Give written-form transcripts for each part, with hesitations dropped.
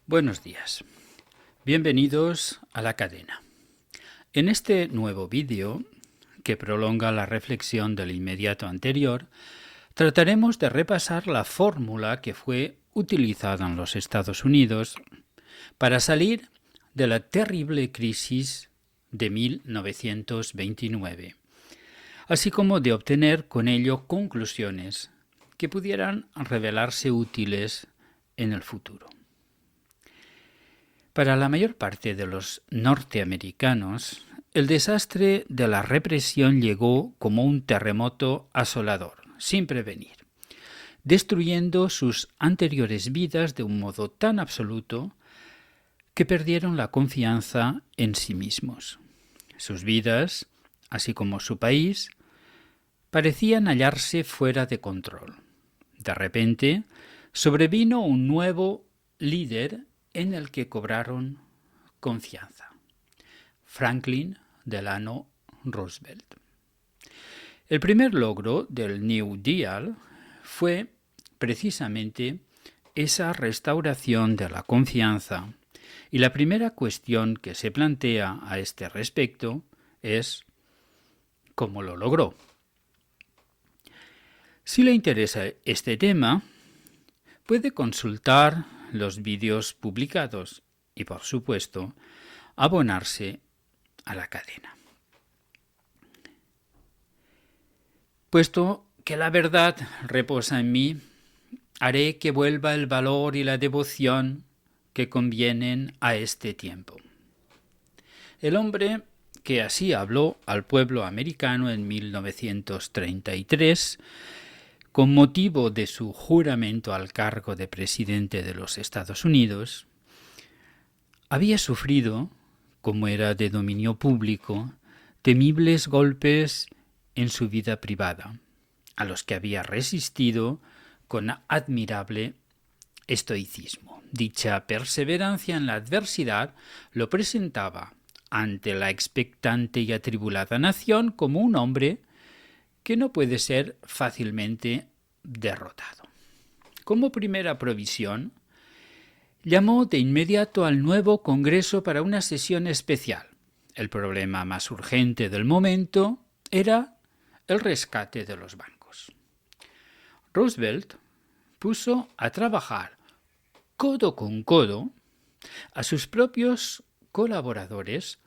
Buenos días, bienvenidos a la cadena. En este nuevo vídeo, que prolonga la reflexión del inmediato anterior, trataremos de repasar la fórmula que fue utilizada en los Estados Unidos para salir de la terrible crisis de 1929, así como de obtener con ello conclusiones que pudieran revelarse útiles en el futuro. Para la mayor parte de los norteamericanos, el desastre de la represión llegó como un terremoto asolador, sin prevenir, destruyendo sus anteriores vidas de un modo tan absoluto que perdieron la confianza en sí mismos. Sus vidas, así como su país, parecían hallarse fuera de control. De repente, sobrevino un nuevo líder en el que cobraron confianza: Franklin Delano Roosevelt. El primer logro del New Deal fue precisamente esa restauración de la confianza, y la primera cuestión que se plantea a este respecto es ¿cómo lo logró? Si le interesa este tema, puede consultar los vídeos publicados y, por supuesto, abonarse a la cadena. Puesto que la verdad reposa en mí, haré que vuelva el valor y la devoción que convienen a este tiempo. El hombre que así habló al pueblo americano en 1933, con motivo de su juramento al cargo de presidente de los Estados Unidos, había sufrido, como era de dominio público, temibles golpes en su vida privada, a los que había resistido con admirable estoicismo. Dicha perseverancia en la adversidad lo presentaba ante la expectante y atribulada nación como un hombre que no puede ser fácilmente derrotado. Como primera provisión, llamó de inmediato al nuevo Congreso para una sesión especial. El problema más urgente del momento era el rescate de los bancos. Roosevelt puso a trabajar codo con codo a sus propios colaboradores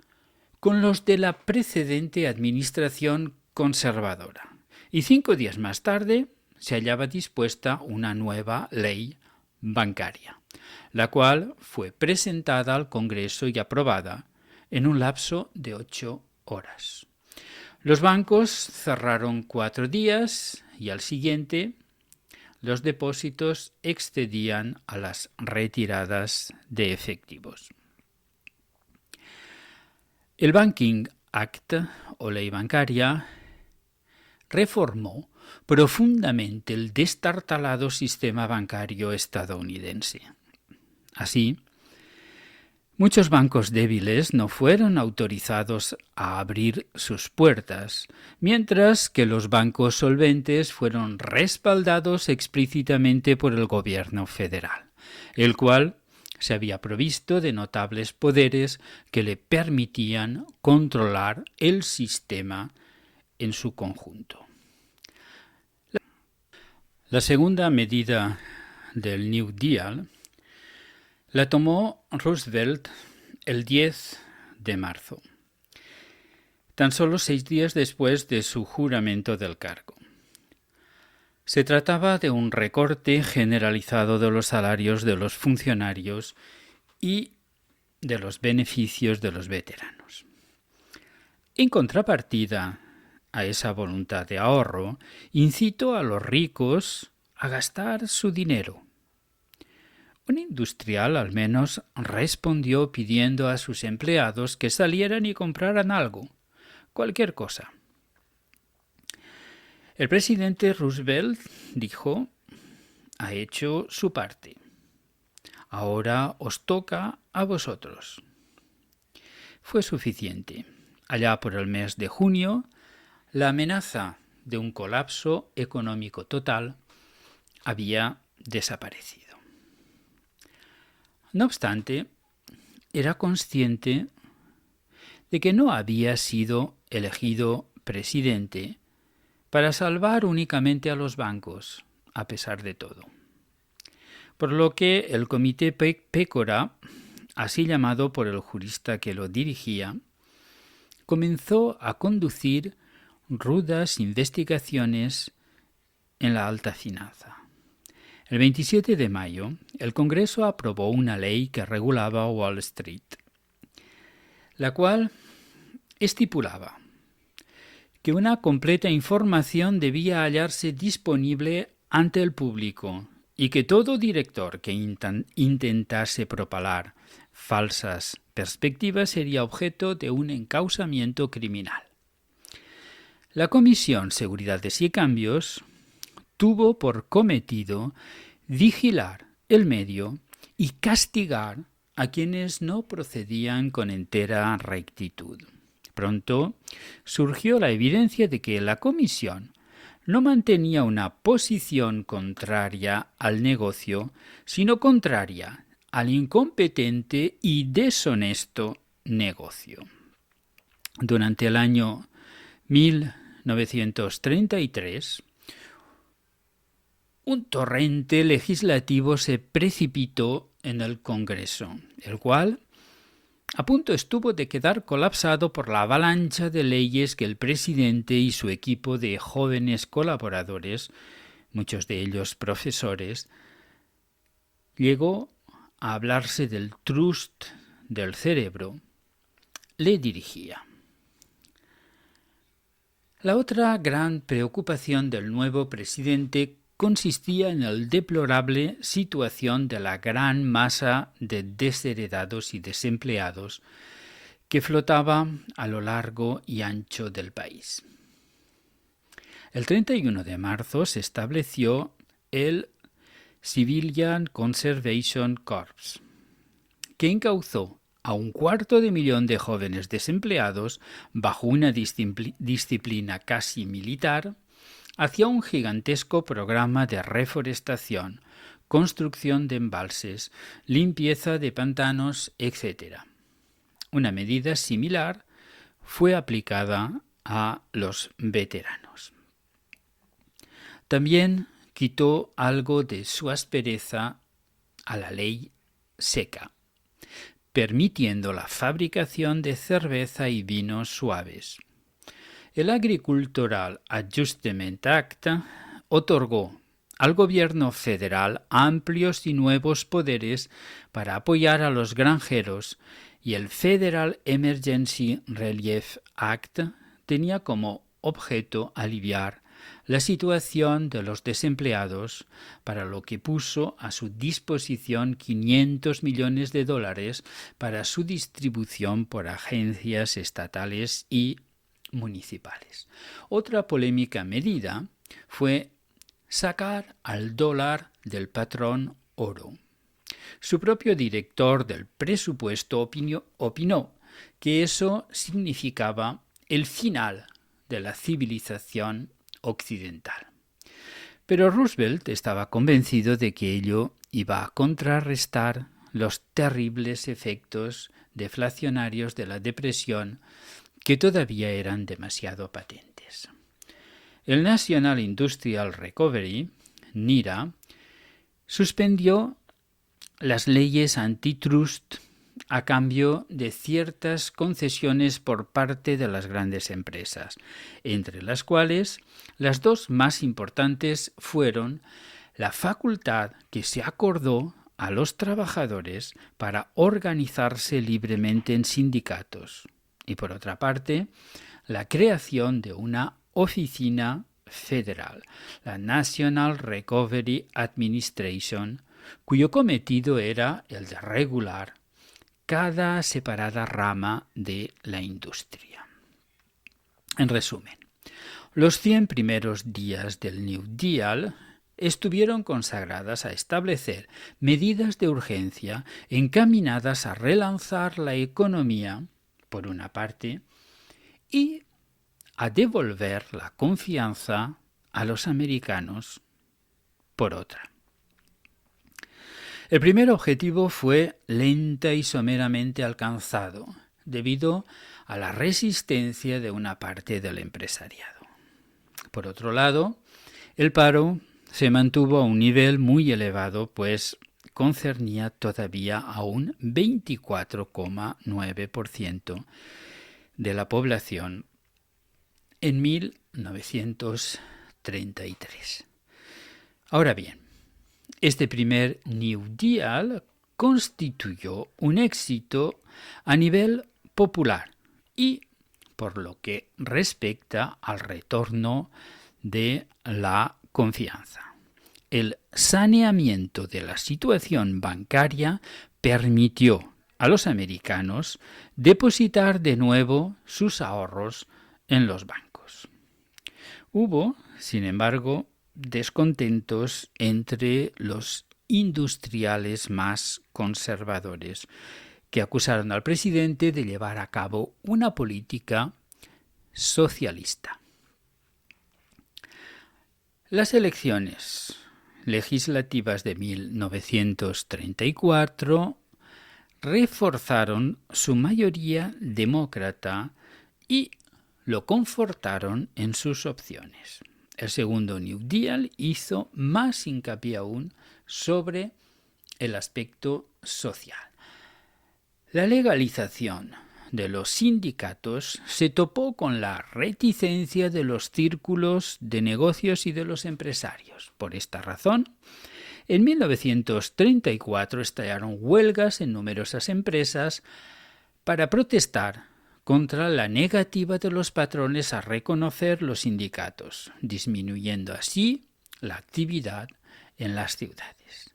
con los de la precedente administración conservadora, y 5 días más tarde se hallaba dispuesta una nueva ley bancaria, la cual fue presentada al Congreso y aprobada en un lapso de 8 horas. Los bancos cerraron 4 días y al siguiente los depósitos excedían a las retiradas de efectivos. El Banking Act, o ley bancaria, reformó profundamente el destartalado sistema bancario estadounidense. Así, muchos bancos débiles no fueron autorizados a abrir sus puertas, mientras que los bancos solventes fueron respaldados explícitamente por el gobierno federal, el cual se había provisto de notables poderes que le permitían controlar el sistema en su conjunto. La segunda medida del New Deal la tomó Roosevelt el 10 de marzo, tan solo 6 días después de su juramento del cargo. Se trataba de un recorte generalizado de los salarios de los funcionarios y de los beneficios de los veteranos. En contrapartida a esa voluntad de ahorro, incitó a los ricos a gastar su dinero. Un industrial al menos respondió pidiendo a sus empleados que salieran y compraran algo, cualquier cosa. El presidente Roosevelt dijo: ha hecho su parte. Ahora os toca a vosotros. Fue suficiente. Allá por el mes de junio, la amenaza de un colapso económico total había desaparecido. No obstante, era consciente de que no había sido elegido presidente para salvar únicamente a los bancos, a pesar de todo. Por lo que el Comité Pécora, así llamado por el jurista que lo dirigía, comenzó a conducir rudas investigaciones en la alta finanza. El 27 de mayo, el Congreso aprobó una ley que regulaba Wall Street, la cual estipulaba que una completa información debía hallarse disponible ante el público y que todo director que intentase propalar falsas perspectivas sería objeto de un encausamiento criminal. La Comisión Seguridades y Cambios tuvo por cometido vigilar el medio y castigar a quienes no procedían con entera rectitud. Pronto surgió la evidencia de que la Comisión no mantenía una posición contraria al negocio, sino contraria al incompetente y deshonesto negocio. Durante el año 1933, un torrente legislativo se precipitó en el Congreso, el cual a punto estuvo de quedar colapsado por la avalancha de leyes que el presidente y su equipo de jóvenes colaboradores, muchos de ellos profesores, llegó a hablarse del trust del cerebro, le dirigía. La otra gran preocupación del nuevo presidente consistía en la deplorable situación de la gran masa de desheredados y desempleados que flotaba a lo largo y ancho del país. El 31 de marzo se estableció el Civilian Conservation Corps, que encauzó a 250.000 de jóvenes desempleados bajo una disciplina casi militar hacia un gigantesco programa de reforestación, construcción de embalses, limpieza de pantanos, etc. Una medida similar fue aplicada a los veteranos. También quitó algo de su aspereza a la ley seca, permitiendo la fabricación de cerveza y vinos suaves. El Agricultural Adjustment Act otorgó al gobierno federal amplios y nuevos poderes para apoyar a los granjeros y el Federal Emergency Relief Act tenía como objeto aliviar la situación de los desempleados, para lo que puso a su disposición $500 millones para su distribución por agencias estatales y municipales. Otra polémica medida fue sacar al dólar del patrón oro. Su propio director del presupuesto opinó que eso significaba el final de la civilización occidental. Pero Roosevelt estaba convencido de que ello iba a contrarrestar los terribles efectos deflacionarios de la depresión que todavía eran demasiado patentes. El National Industrial Recovery, NIRA, suspendió las leyes antitrust a cambio de ciertas concesiones por parte de las grandes empresas, entre las cuales las dos más importantes fueron la facultad que se acordó a los trabajadores para organizarse libremente en sindicatos y, por otra parte, la creación de una oficina federal, la National Recovery Administration, cuyo cometido era el de regular cada separada rama de la industria. En resumen, los 100 primeros días del New Deal estuvieron consagradas a establecer medidas de urgencia encaminadas a relanzar la economía, por una parte, y a devolver la confianza a los americanos, por otra. El primer objetivo fue lenta y someramente alcanzado, debido a la resistencia de una parte del empresariado. Por otro lado, el paro se mantuvo a un nivel muy elevado, pues concernía todavía a un 24,9% de la población en 1933. Ahora bien, este primer New Deal constituyó un éxito a nivel popular y por lo que respecta al retorno de la confianza. El saneamiento de la situación bancaria permitió a los americanos depositar de nuevo sus ahorros en los bancos. Hubo, sin embargo, descontentos entre los industriales más conservadores, que acusaron al presidente de llevar a cabo una política socialista. Las elecciones legislativas de 1934 reforzaron su mayoría demócrata y lo confortaron en sus opciones. El segundo New Deal hizo más hincapié aún sobre el aspecto social. La legalización de los sindicatos se topó con la reticencia de los círculos de negocios y de los empresarios. Por esta razón, en 1934 estallaron huelgas en numerosas empresas para protestar contra la negativa de los patrones a reconocer los sindicatos, disminuyendo así la actividad en las ciudades.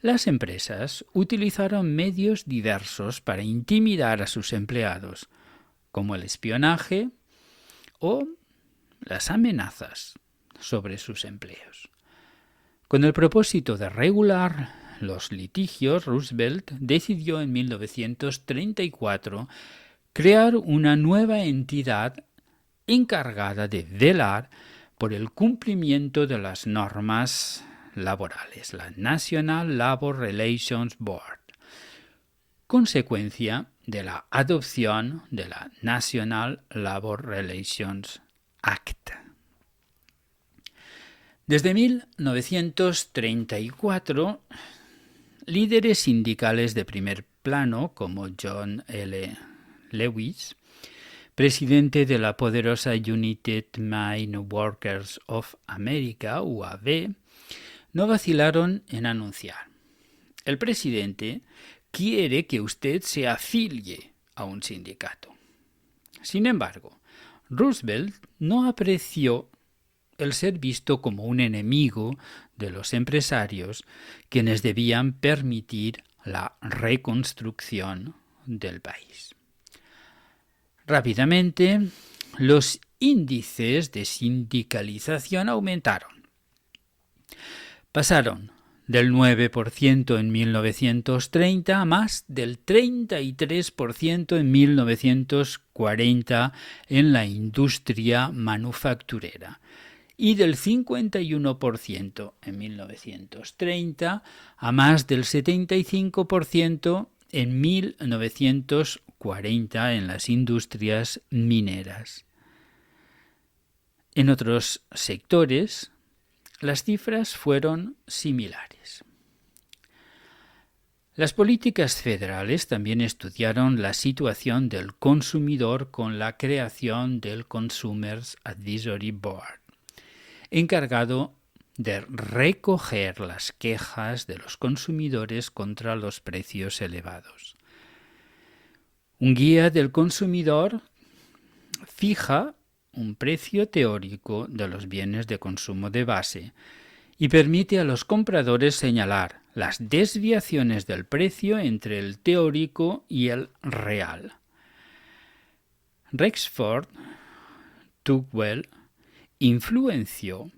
Las empresas utilizaron medios diversos para intimidar a sus empleados, como el espionaje o las amenazas sobre sus empleos. Con el propósito de regular los litigios, Roosevelt decidió en 1934 crear una nueva entidad encargada de velar por el cumplimiento de las normas laborales, la National Labor Relations Board, consecuencia de la adopción de la National Labor Relations Act. Desde 1934, líderes sindicales de primer plano como John L. Lewis, presidente de la poderosa United Mine Workers of America, UAW, no vacilaron en anunciar: el presidente quiere que usted se afilie a un sindicato. Sin embargo, Roosevelt no apreció el ser visto como un enemigo de los empresarios, quienes debían permitir la reconstrucción del país. Rápidamente, los índices de sindicalización aumentaron. Pasaron del 9% en 1930 a más del 33% en 1940 en la industria manufacturera y del 51% en 1930 a más del 75% en 1940 en las industrias mineras. En otros sectores, las cifras fueron similares. Las políticas federales también estudiaron la situación del consumidor con la creación del Consumers Advisory Board, encargado de recoger las quejas de los consumidores contra los precios elevados. Un guía del consumidor fija un precio teórico de los bienes de consumo de base y permite a los compradores señalar las desviaciones del precio entre el teórico y el real. Rexford Tugwell influenció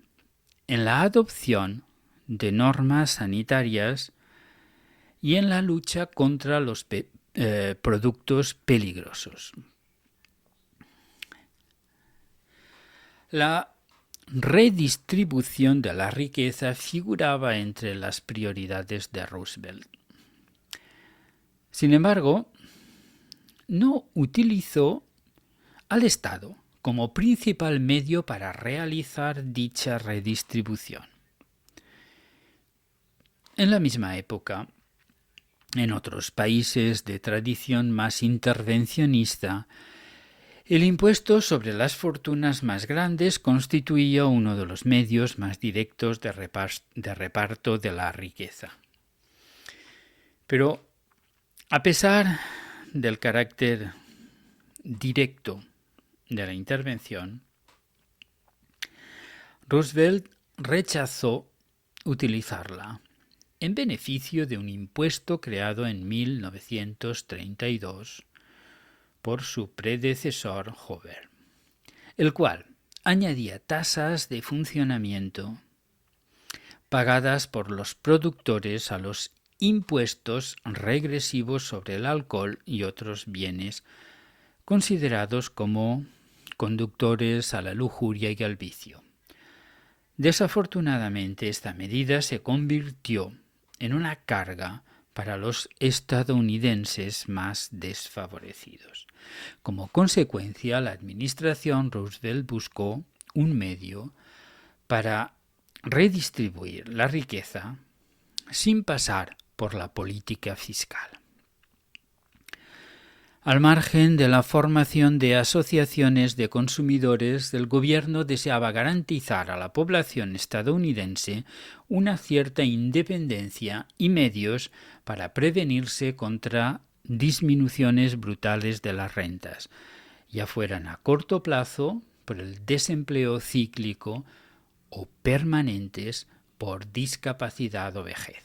en la adopción de normas sanitarias y en la lucha contra los productos peligrosos. La redistribución de la riqueza figuraba entre las prioridades de Roosevelt. Sin embargo, no utilizó al Estado como principal medio para realizar dicha redistribución. En la misma época, en otros países de tradición más intervencionista, el impuesto sobre las fortunas más grandes constituía uno de los medios más directos de reparto de la riqueza. Pero, a pesar del carácter directo de la intervención, Roosevelt rechazó utilizarla en beneficio de un impuesto creado en 1932 por su predecesor Hoover, el cual añadía tasas de funcionamiento pagadas por los productores a los impuestos regresivos sobre el alcohol y otros bienes considerados como conductores a la lujuria y al vicio. Desafortunadamente, esta medida se convirtió en una carga para los estadounidenses más desfavorecidos. Como consecuencia, la administración Roosevelt buscó un medio para redistribuir la riqueza sin pasar por la política fiscal. Al margen de la formación de asociaciones de consumidores, el gobierno deseaba garantizar a la población estadounidense una cierta independencia y medios para prevenirse contra disminuciones brutales de las rentas, ya fueran a corto plazo por el desempleo cíclico o permanentes por discapacidad o vejez.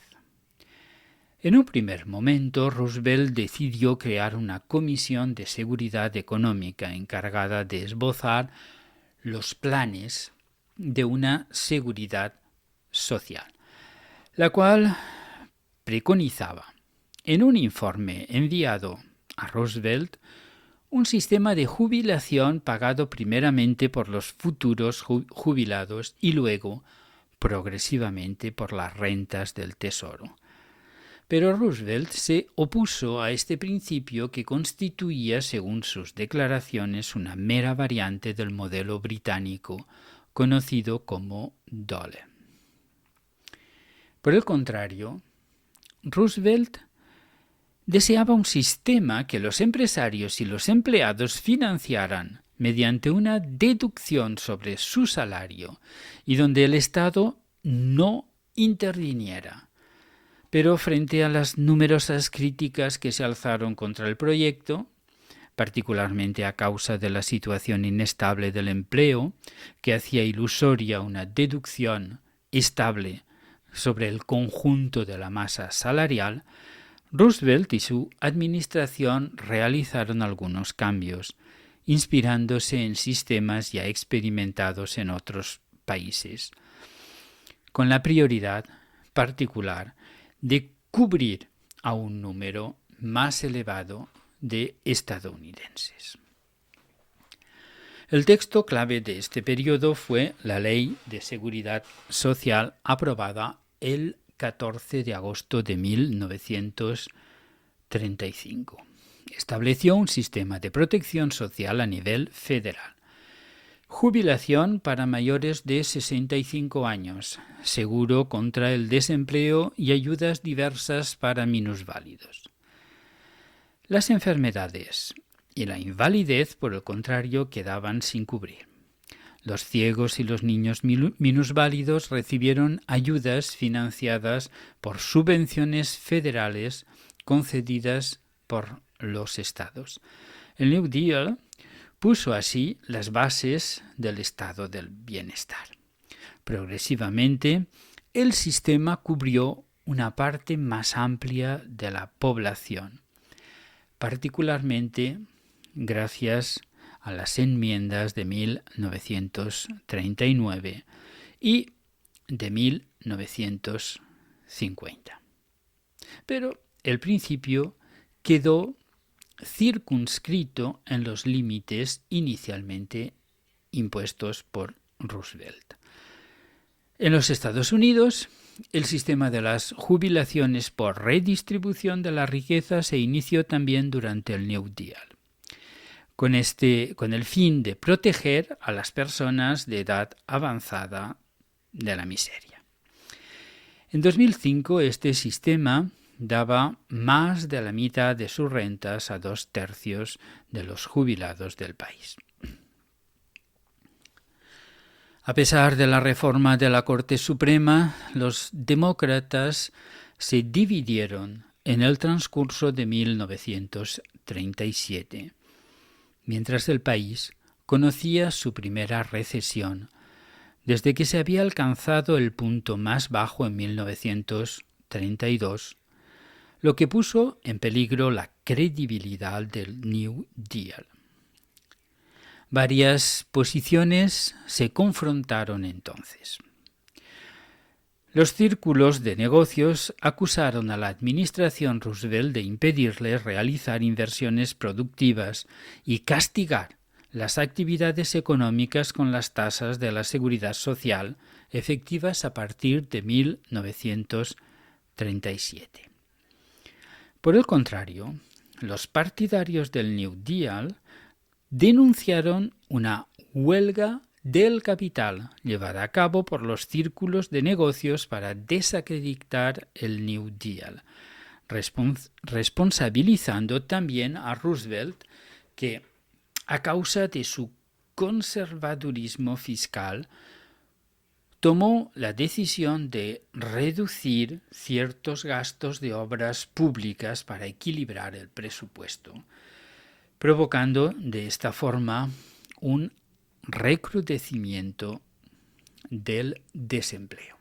En un primer momento, Roosevelt decidió crear una comisión de seguridad económica encargada de esbozar los planes de una seguridad social, la cual preconizaba, en un informe enviado a Roosevelt, un sistema de jubilación pagado primeramente por los futuros jubilados y luego progresivamente por las rentas del Tesoro. Pero Roosevelt se opuso a este principio que constituía, según sus declaraciones, una mera variante del modelo británico conocido como Dole. Por el contrario, Roosevelt deseaba un sistema que los empresarios y los empleados financiaran mediante una deducción sobre su salario y donde el Estado no interviniera. Pero frente a las numerosas críticas que se alzaron contra el proyecto, particularmente a causa de la situación inestable del empleo, que hacía ilusoria una deducción estable sobre el conjunto de la masa salarial, Roosevelt y su administración realizaron algunos cambios, inspirándose en sistemas ya experimentados en otros países, con la prioridad particular de cubrir a un número más elevado de estadounidenses. El texto clave de este periodo fue la Ley de Seguridad Social aprobada el 14 de agosto de 1935. Estableció un sistema de protección social a nivel federal. Jubilación para mayores de 65 años, seguro contra el desempleo y ayudas diversas para minusválidos. Las enfermedades y la invalidez, por el contrario, quedaban sin cubrir. Los ciegos y los niños minusválidos recibieron ayudas financiadas por subvenciones federales concedidas por los estados. El New Deal puso así las bases del estado del bienestar. Progresivamente, el sistema cubrió una parte más amplia de la población, particularmente gracias a las enmiendas de 1939 y de 1950. Pero el principio quedó circunscrito en los límites inicialmente impuestos por Roosevelt. En los Estados Unidos, el sistema de las jubilaciones por redistribución de la riqueza se inició también durante el New Deal, con el fin de proteger a las personas de edad avanzada de la miseria. En 2005, este sistema daba más de la mitad de sus rentas a 2/3 de los jubilados del país. A pesar de la reforma de la Corte Suprema, los demócratas se dividieron en el transcurso de 1937, mientras el país conocía su primera recesión, desde que se había alcanzado el punto más bajo en 1932, lo que puso en peligro la credibilidad del New Deal. Varias posiciones se confrontaron entonces. Los círculos de negocios acusaron a la administración Roosevelt de impedirle realizar inversiones productivas y castigar las actividades económicas con las tasas de la seguridad social efectivas a partir de 1937. Por el contrario, los partidarios del New Deal denunciaron una huelga del capital llevada a cabo por los círculos de negocios para desacreditar el New Deal, responsabilizando también a Roosevelt que, a causa de su conservadurismo fiscal, tomó la decisión de reducir ciertos gastos de obras públicas para equilibrar el presupuesto, provocando de esta forma un recrudecimiento del desempleo.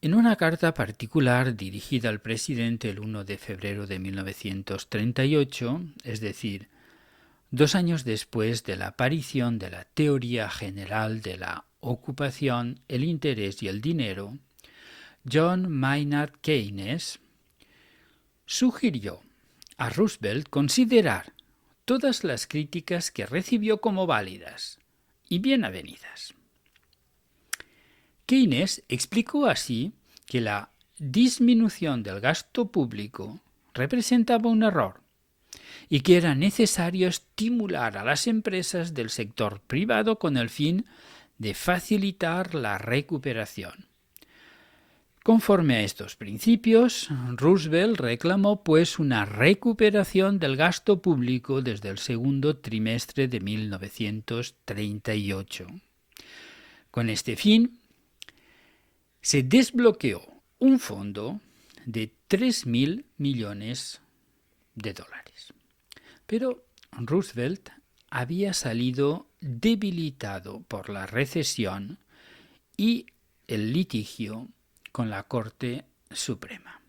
En una carta particular dirigida al presidente el 1 de febrero de 1938, es decir, 2 años después de la aparición de la teoría general de la ocupación, el interés y el dinero, John Maynard Keynes sugirió a Roosevelt considerar todas las críticas que recibió como válidas y bien avenidas. Keynes explicó así que la disminución del gasto público representaba un error y que era necesario estimular a las empresas del sector privado con el fin de facilitar la recuperación. Conforme a estos principios, Roosevelt reclamó pues una recuperación del gasto público desde el segundo trimestre de 1938. Con este fin, se desbloqueó un fondo de $3.000 millones. Pero Roosevelt había salido debilitado por la recesión y el litigio con la Corte Suprema.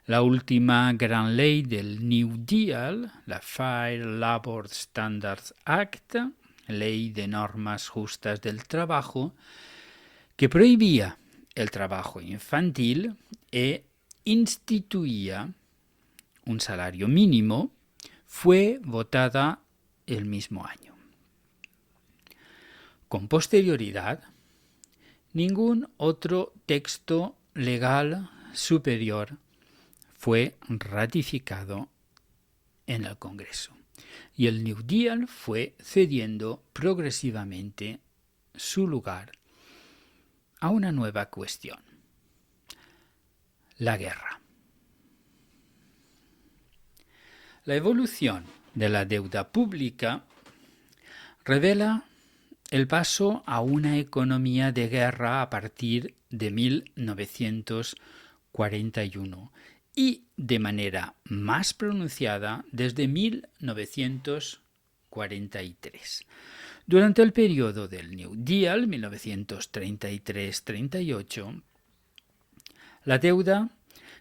La última gran ley del New Deal, la Fair Labor Standards Act, ley de normas justas del trabajo, que prohibía el trabajo infantil e instituía un salario mínimo, fue votada el mismo año. Con posterioridad, ningún otro texto legal superior fue ratificado en el Congreso y el New Deal fue cediendo progresivamente su lugar a una nueva cuestión: la guerra. La evolución de la deuda pública revela el paso a una economía de guerra a partir de 1941 y de manera más pronunciada desde 1943. Durante el periodo del New Deal, 1933-38, la deuda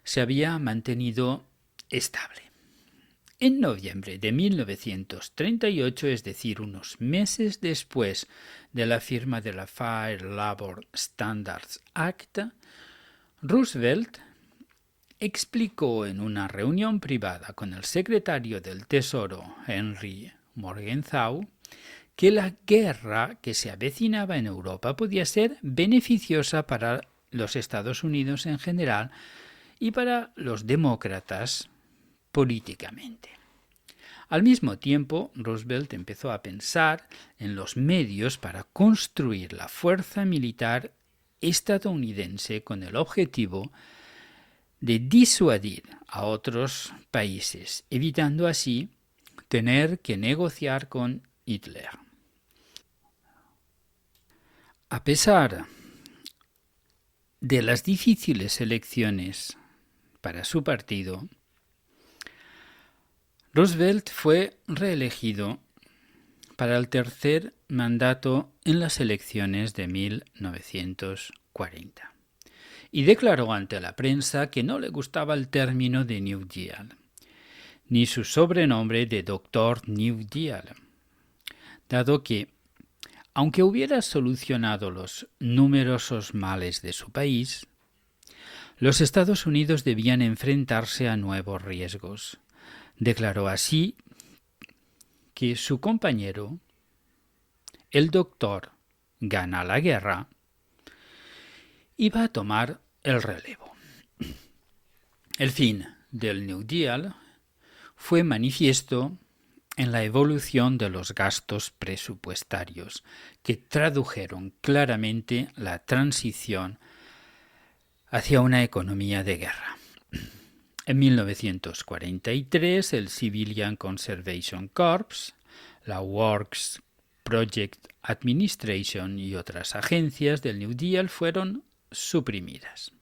se había mantenido estable. En noviembre de 1938, es decir, unos meses después de la firma de la Fair Labor Standards Act, Roosevelt explicó en una reunión privada con el secretario del Tesoro, Henry Morgenthau, que la guerra que se avecinaba en Europa podía ser beneficiosa para los Estados Unidos en general y para los demócratas políticamente. Al mismo tiempo, Roosevelt empezó a pensar en los medios para construir la fuerza militar estadounidense con el objetivo de disuadir a otros países, evitando así tener que negociar con Hitler. A pesar de las difíciles elecciones para su partido, Roosevelt fue reelegido para el tercer mandato en las elecciones de 1940 y declaró ante la prensa que no le gustaba el término de New Deal, ni su sobrenombre de Dr. New Deal, dado que, aunque hubiera solucionado los numerosos males de su país, los Estados Unidos debían enfrentarse a nuevos riesgos. Declaró así que su compañero, el doctor Gana la guerra, iba a tomar el relevo. El fin del New Deal fue manifiesto en la evolución de los gastos presupuestarios, que tradujeron claramente la transición hacia una economía de guerra. En 1943, el Civilian Conservation Corps, la Works Project Administration y otras agencias del New Deal fueron suprimidas.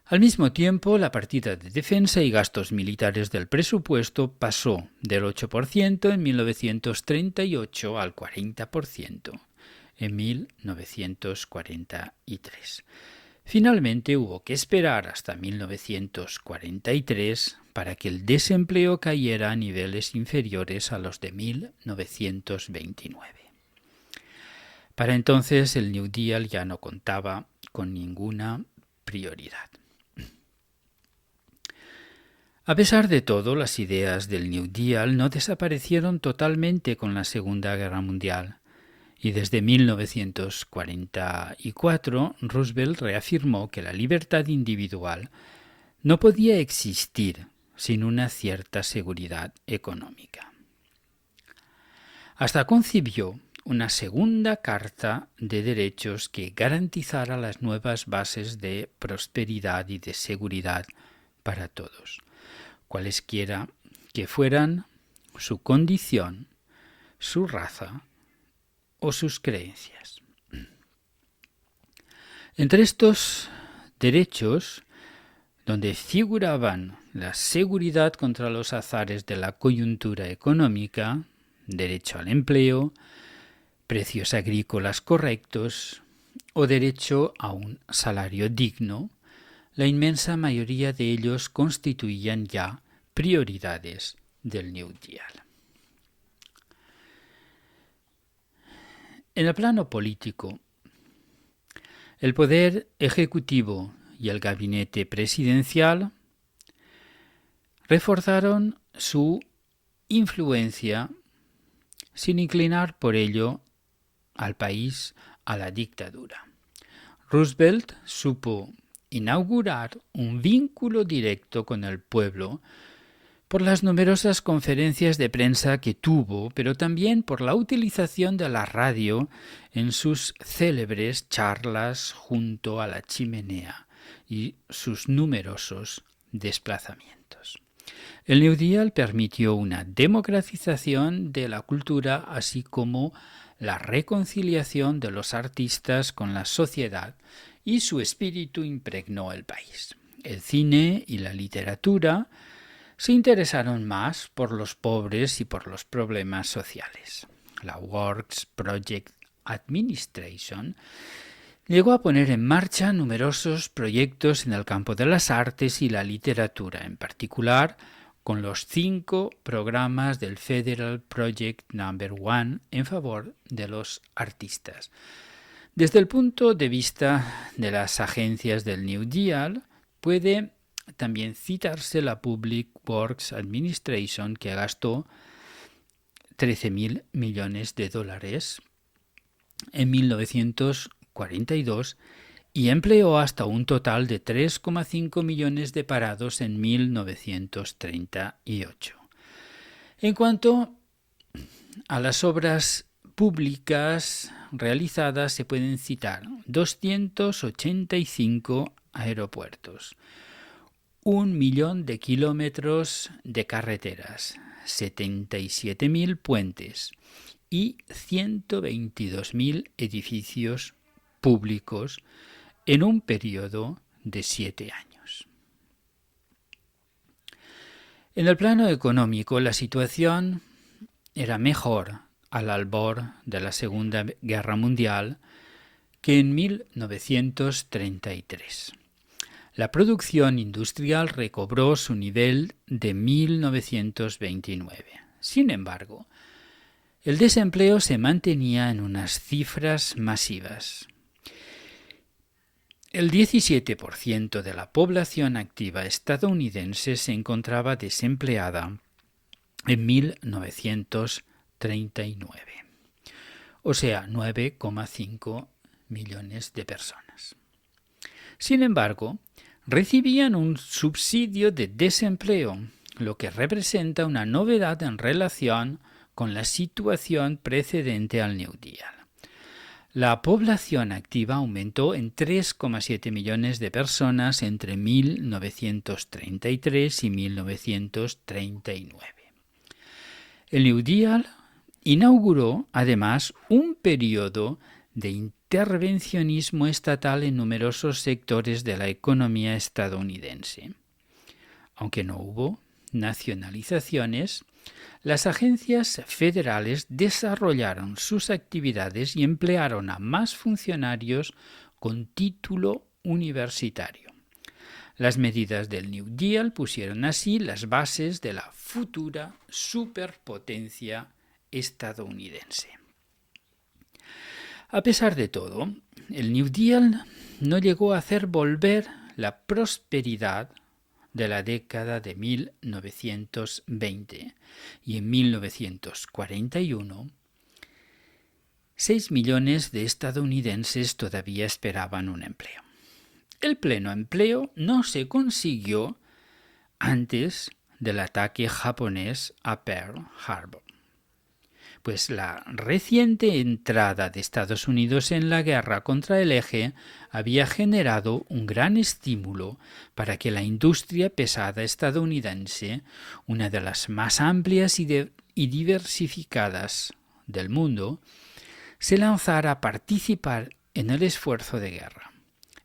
Al mismo tiempo, la partida de defensa y gastos militares del presupuesto pasó del 8% en 1938 al 40% en 1943. Finalmente hubo que esperar hasta 1943 para que el desempleo cayera a niveles inferiores a los de 1929. Para entonces el New Deal ya no contaba con ninguna prioridad. A pesar de todo, las ideas del New Deal no desaparecieron totalmente con la Segunda Guerra Mundial. Y desde 1944, Roosevelt reafirmó que la libertad individual no podía existir sin una cierta seguridad económica. Hasta concibió una segunda Carta de Derechos que garantizara las nuevas bases de prosperidad y de seguridad para todos, cualesquiera que fueran su condición, su raza o sus creencias. Entre estos derechos, donde figuraban la seguridad contra los azares de la coyuntura económica, derecho al empleo, precios agrícolas correctos o derecho a un salario digno, la inmensa mayoría de ellos constituían ya prioridades del New Deal. En el plano político, el poder ejecutivo y el gabinete presidencial reforzaron su influencia sin inclinar por ello al país a la dictadura. Roosevelt supo inaugurar un vínculo directo con el pueblo por las numerosas conferencias de prensa que tuvo, pero también por la utilización de la radio en sus célebres charlas junto a la chimenea y sus numerosos desplazamientos. El New Deal permitió una democratización de la cultura, así como la reconciliación de los artistas con la sociedad, y su espíritu impregnó el país. El cine y la literatura se interesaron más por los pobres y por los problemas sociales. La Works Project Administration llegó a poner en marcha numerosos proyectos en el campo de las artes y la literatura, en particular con los 5 programas del Federal Project No. 1 en favor de los artistas. Desde el punto de vista de las agencias del New Deal, puede también citarse la Public Works Administration, que gastó 13.000 millones de dólares en 1942 y empleó hasta un total de 3,5 millones de parados en 1938. En cuanto a las obras públicas realizadas, se pueden citar 285 aeropuertos, 1.000.000 de kilómetros de carreteras, 77.000 puentes y 122.000 edificios públicos en un periodo de 7 años. En el plano económico, la situación era mejor al albor de la Segunda Guerra Mundial que en 1933. La producción industrial recobró su nivel de 1929. Sin embargo, el desempleo se mantenía en unas cifras masivas. El 17% de la población activa estadounidense se encontraba desempleada en 1939, o sea, 9,5 millones de personas. Sin embargo, recibían un subsidio de desempleo, lo que representa una novedad en relación con la situación precedente al New Deal. La población activa aumentó en 3,7 millones de personas entre 1933 y 1939. El New Deal inauguró, además, un periodo de intervencionismo estatal en numerosos sectores de la economía estadounidense. Aunque no hubo nacionalizaciones, las agencias federales desarrollaron sus actividades y emplearon a más funcionarios con título universitario. Las medidas del New Deal pusieron así las bases de la futura superpotencia estadounidense. A pesar de todo, el New Deal no llegó a hacer volver la prosperidad de la década de 1920 y en 1941, 6 millones de estadounidenses todavía esperaban un empleo. El pleno empleo no se consiguió antes del ataque japonés a Pearl Harbor, pues la reciente entrada de Estados Unidos en la guerra contra el Eje había generado un gran estímulo para que la industria pesada estadounidense, una de las más amplias y diversificadas del mundo, se lanzara a participar en el esfuerzo de guerra.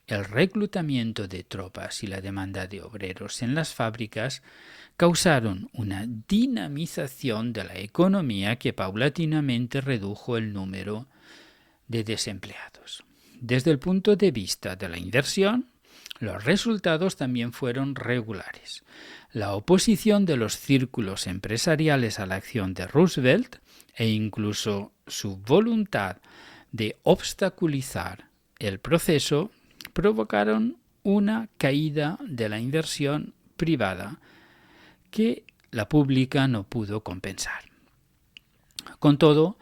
El reclutamiento de tropas y la demanda de obreros en las fábricas causaron una dinamización de la economía que paulatinamente redujo el número de desempleados. Desde el punto de vista de la inversión, los resultados también fueron regulares. La oposición de los círculos empresariales a la acción de Roosevelt e incluso su voluntad de obstaculizar el proceso provocaron una caída de la inversión privada que la pública no pudo compensar. Con todo,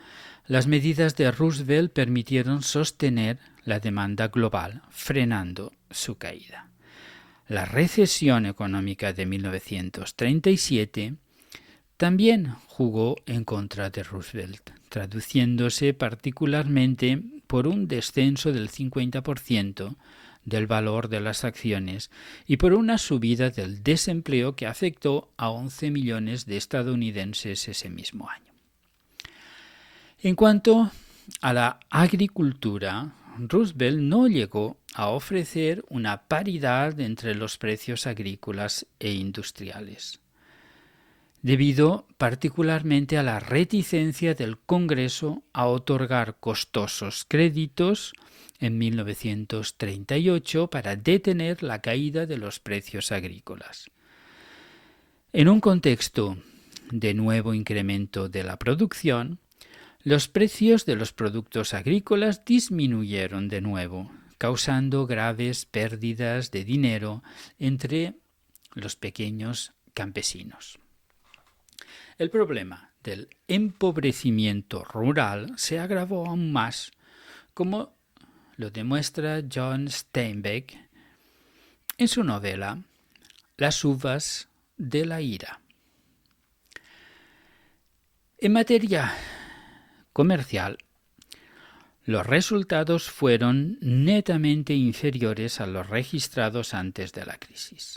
las medidas de Roosevelt permitieron sostener la demanda global, frenando su caída. La recesión económica de 1937 también jugó en contra de Roosevelt, traduciéndose particularmente por un descenso del 50% del valor de las acciones y por una subida del desempleo que afectó a 11 millones de estadounidenses ese mismo año. En cuanto a la agricultura, Roosevelt no llegó a ofrecer una paridad entre los precios agrícolas e industriales, debido particularmente a la reticencia del Congreso a otorgar costosos créditos en 1938 para detener la caída de los precios agrícolas. En un contexto de nuevo incremento de la producción, los precios de los productos agrícolas disminuyeron de nuevo, causando graves pérdidas de dinero entre los pequeños campesinos. El problema del empobrecimiento rural se agravó aún más, como lo demuestra John Steinbeck en su novela Las uvas de la ira. En materia comercial, los resultados fueron netamente inferiores a los registrados antes de la crisis.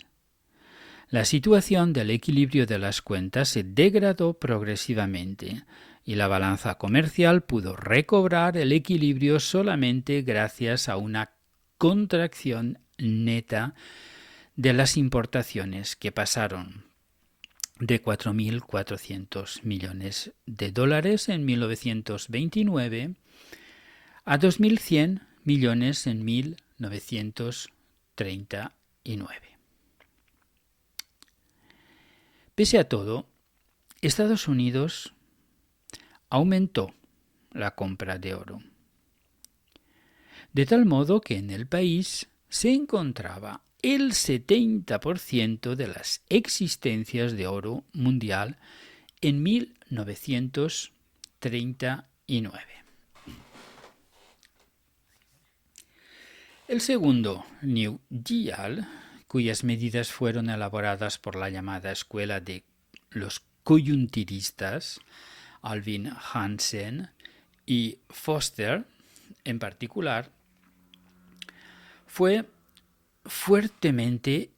La situación del equilibrio de las cuentas se degradó progresivamente y la balanza comercial pudo recobrar el equilibrio solamente gracias a una contracción neta de las importaciones que pasaron de 4.400 millones de dólares en 1929 a 2.100 millones en 1939. Pese a todo, Estados Unidos aumentó la compra de oro, de tal modo que en el país se encontraba el 70% de las existencias de oro mundial en 1939. El segundo New Deal, cuyas medidas fueron elaboradas por la llamada escuela de los coyunturistas, Alvin Hansen y Foster en particular, fue fuertemente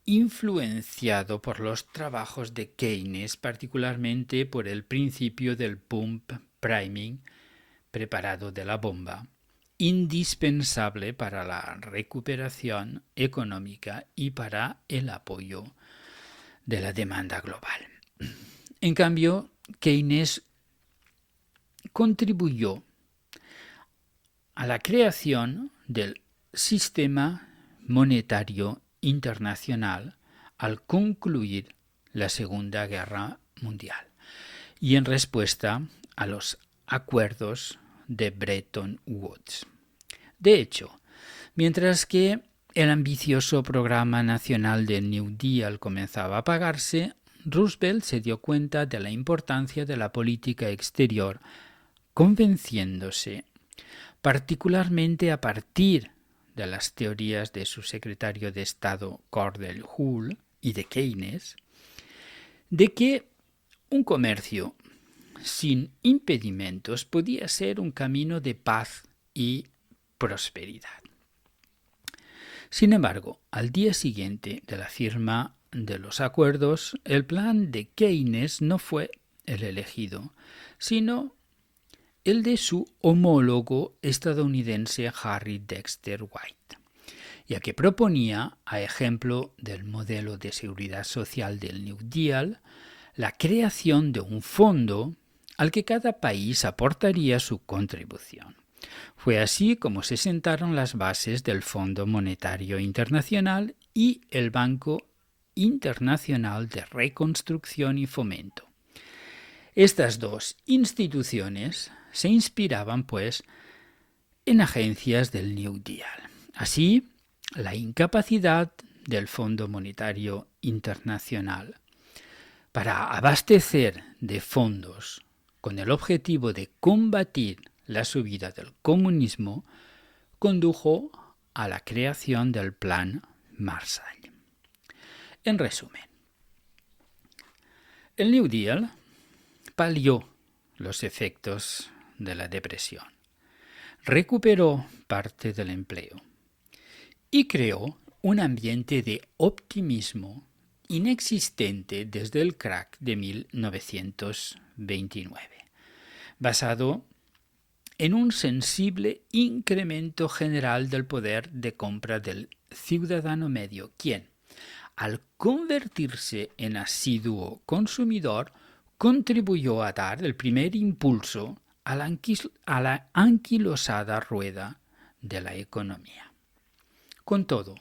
influenciado por los trabajos de Keynes, particularmente por el principio del pump priming preparado de la bomba, indispensable para la recuperación económica y para el apoyo de la demanda global. En cambio, Keynes contribuyó a la creación del sistema monetario internacional al concluir la Segunda Guerra Mundial y en respuesta a los acuerdos de Bretton Woods. De hecho, mientras que el ambicioso programa nacional del New Deal comenzaba a pagarse, Roosevelt se dio cuenta de la importancia de la política exterior, convenciéndose, particularmente a partir de las teorías de su secretario de Estado Cordell Hull y de Keynes, de que un comercio sin impedimentos podía ser un camino de paz y prosperidad. Sin embargo, al día siguiente de la firma de los acuerdos, el plan de Keynes no fue el elegido, sino el de su homólogo estadounidense Harry Dexter White, ya que proponía, a ejemplo del modelo de seguridad social del New Deal, la creación de un fondo al que cada país aportaría su contribución. Fue así como se sentaron las bases del Fondo Monetario Internacional y el Banco Internacional de Reconstrucción y Fomento. Estas dos instituciones se inspiraban, pues, en agencias del New Deal. Así, la incapacidad del Fondo Monetario Internacional para abastecer de fondos con el objetivo de combatir la subida del comunismo condujo a la creación del Plan Marshall. En resumen, el New Deal palió los efectos de la depresión, recuperó parte del empleo y creó un ambiente de optimismo inexistente desde el crack de 1929, basado en un sensible incremento general del poder de compra del ciudadano medio, quien, al convertirse en asiduo consumidor, contribuyó a dar el primer impulso a la anquilosada rueda de la economía. Con todo,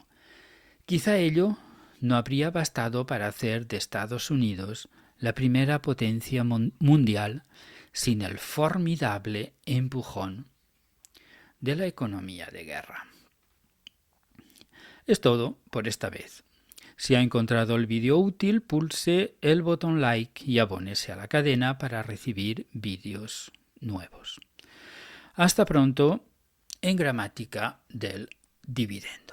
quizá ello no habría bastado para hacer de Estados Unidos la primera potencia mundial sin el formidable empujón de la economía de guerra. Es todo por esta vez. Si ha encontrado el vídeo útil, pulse el botón like y abónese a la cadena para recibir vídeos nuevos. Hasta pronto en Gramática del Dividendo.